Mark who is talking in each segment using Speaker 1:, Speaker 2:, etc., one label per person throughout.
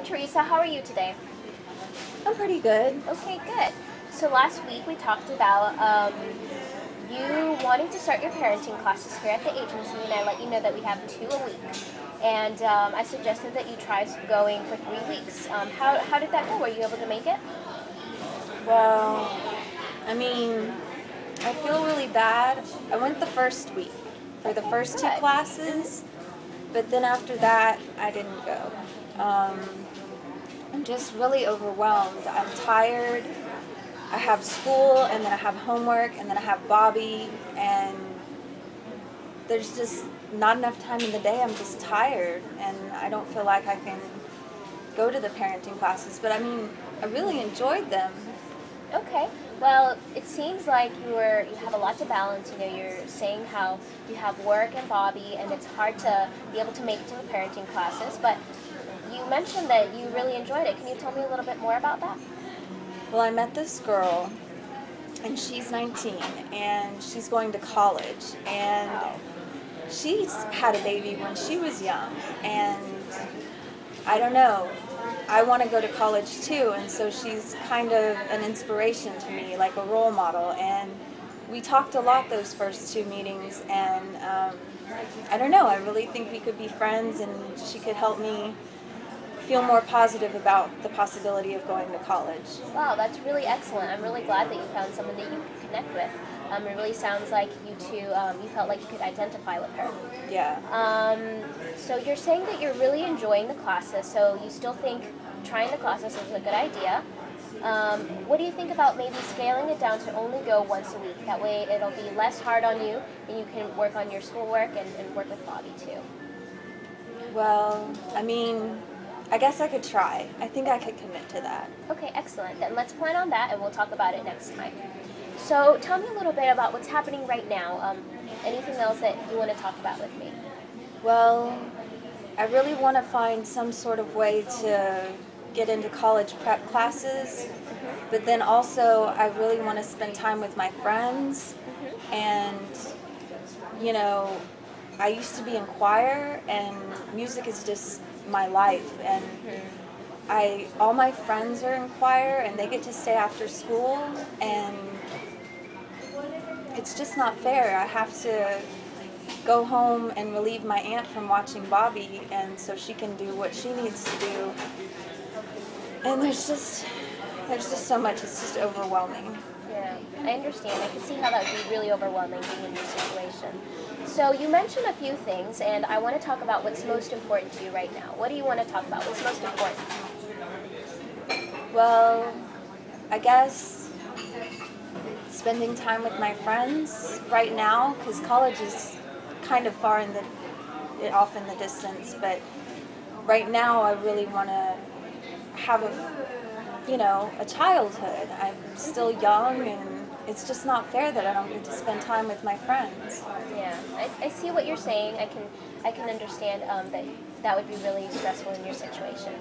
Speaker 1: Teresa, how are you today?
Speaker 2: I'm pretty good.
Speaker 1: Okay, good. So last week we talked about you wanting to start your parenting classes here at the agency, and I let you know that we have 2 a week. And I suggested that you try going for 3 weeks. How did that go? Were you able to make it?
Speaker 2: Well, I mean, I feel really bad. I went the first week for the first 2
Speaker 1: Good.
Speaker 2: classes, but then after that, I didn't go. I'm just really overwhelmed. I'm tired. I have school, and then I have homework, and then I have Bobby, and there's just not enough time in the day. I'm just tired, and I don't feel like I can go to the parenting classes. But I mean, I really enjoyed them.
Speaker 1: Okay. Well, it seems like you have a lot to balance. You know, you're saying how you have work and Bobby, and it's hard to be able to make it to the parenting classes. But you mentioned that you really enjoyed it. Can you tell me a little bit more about that?
Speaker 2: Well, I met this girl, and she's 19, and she's going to college, and she's had a baby when she was young, and I don't know, I want to go to college too, and so she's kind of an inspiration to me, like a role model, and we talked a lot those first 2 meetings, and I don't know, I really think we could be friends, and she could help me feel more positive about the possibility of going to college.
Speaker 1: Wow, that's really excellent. I'm really glad that you found someone that you could connect with. It really sounds like you two, you felt like you could identify with her.
Speaker 2: Yeah.
Speaker 1: So you're saying that you're really enjoying the classes, so you still think trying the classes is a good idea. What do you think about maybe scaling it down to only go once a week? That way it'll be less hard on you, and you can work on your schoolwork and work with Bobby too.
Speaker 2: Well, I mean, I guess I could try. I think I could commit to that.
Speaker 1: Okay, excellent. Then let's plan on that, and we'll talk about it next time. So tell me a little bit about what's happening right now. Anything else that you want to talk about with me?
Speaker 2: Well, I really want to find some sort of way to get into college prep classes, but then also I really want to spend time with my friends, and, you know, I used to be in choir, and music is just my life, and all my friends are in choir, and they get to stay after school, and it's just not fair. I have to go home and relieve my aunt from watching Bobby, and so she can do what she needs to do. And there's just so much. It's just overwhelming.
Speaker 1: Yeah, I understand. I can see how that would be really overwhelming being in your situation. So you mentioned a few things, and I want to talk about what's most important to you right now. What do you want to talk about? What's most important?
Speaker 2: Well, I guess spending time with my friends right now, because college is kind of far off in the distance, but right now I really want to have a childhood. I'm still young, and it's just not fair that I don't get to spend time with my friends.
Speaker 1: Yeah, I see what you're saying. I can understand that would be really stressful in your situation.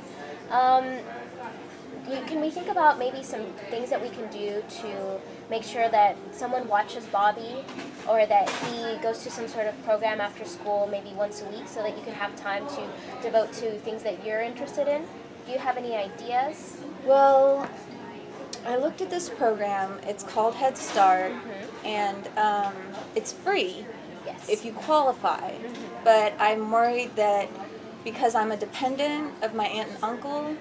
Speaker 1: Can we think about maybe some things that we can do to make sure that someone watches Bobby, or that he goes to some sort of program after school maybe once a week, so that you can have time to devote to things that you're interested in? Do you have any ideas?
Speaker 2: Well, I looked at this program. It's called Head Start, and it's free if you qualify. But I'm worried that because I'm a dependent of my aunt and uncle,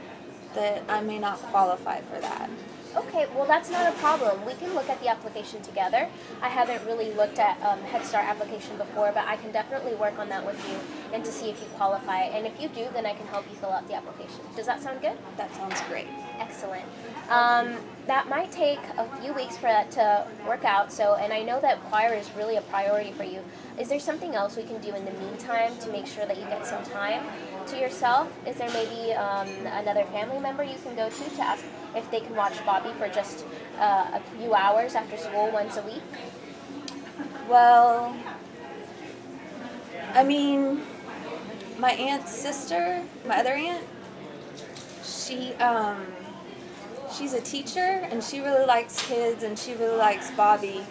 Speaker 2: that I may not qualify for that.
Speaker 1: Okay, well that's not a problem. We can look at the application together. I haven't really looked at Head Start application before, but I can definitely work on that with you and to see if you qualify. And if you do, then I can help you fill out the application. Does that sound good?
Speaker 2: That sounds great.
Speaker 1: Excellent. That might take a few weeks for that to work out, and I know that choir is really a priority for you. Is there something else we can do in the meantime to make sure that you get some time to yourself? Is there maybe another family member you can go to ask if they can watch Bobby for just a few hours after school once a week?
Speaker 2: Well, I mean, my aunt's sister, my other aunt, she's a teacher, and she really likes kids, and she really likes Bobby.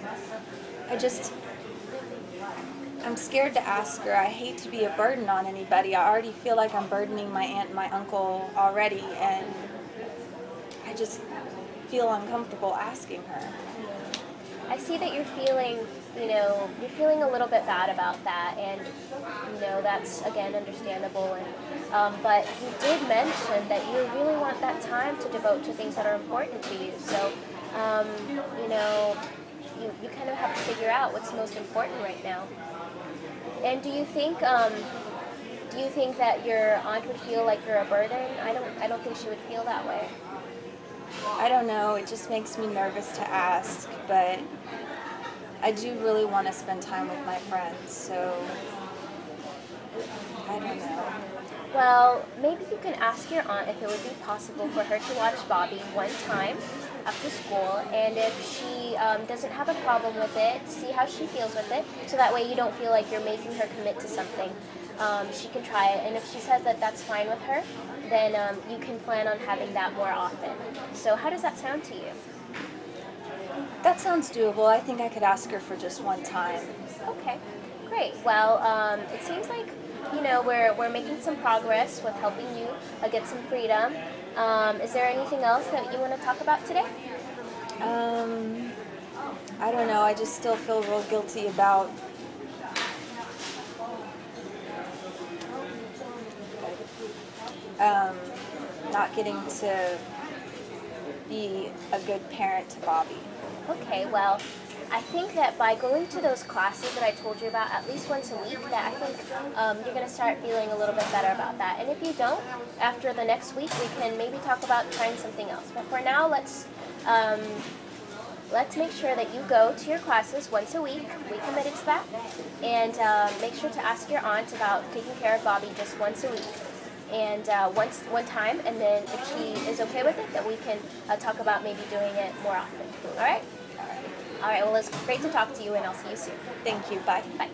Speaker 2: I'm scared to ask her. I hate to be a burden on anybody. I already feel like I'm burdening my aunt and my uncle already, and I just feel uncomfortable asking her.
Speaker 1: I see that you're feeling, you're feeling a little bit bad about that, and that's again understandable. And but you did mention that you really want that time to devote to things that are important to you. So, you kind of have to figure out what's most important right now. And do you think that your aunt would feel like you're a burden? I don't think she would feel that way.
Speaker 2: I don't know. It just makes me nervous to ask, but I do really want to spend time with my friends, so I don't know.
Speaker 1: Well, maybe you can ask your aunt if it would be possible for her to watch Bobby one time after school, and if she doesn't have a problem with it, see how she feels with it, so that way you don't feel like you're making her commit to something. She can try it, and if she says that that's fine with her, then you can plan on having that more often. So how does that sound to you?
Speaker 2: That sounds doable. I think I could ask her for just one time.
Speaker 1: Okay, great. Well, it seems like we're making some progress with helping you get some freedom. Is there anything else that you want to talk about today?
Speaker 2: I don't know. I just still feel real guilty about not getting to be a good parent to Bobby.
Speaker 1: Okay, well, I think that by going to those classes that I told you about at least once a week, that I think you're going to start feeling a little bit better about that. And if you don't, after the next week, we can maybe talk about trying something else. But for now, let's make sure that you go to your classes once a week. We committed to that. And make sure to ask your aunt about taking care of Bobby just once a week. And one time, and then if she is okay with it, then we can talk about maybe doing it more often. All right? All right, well, it's great to talk to you, and I'll see you soon.
Speaker 2: Thank you. Bye.
Speaker 1: Bye.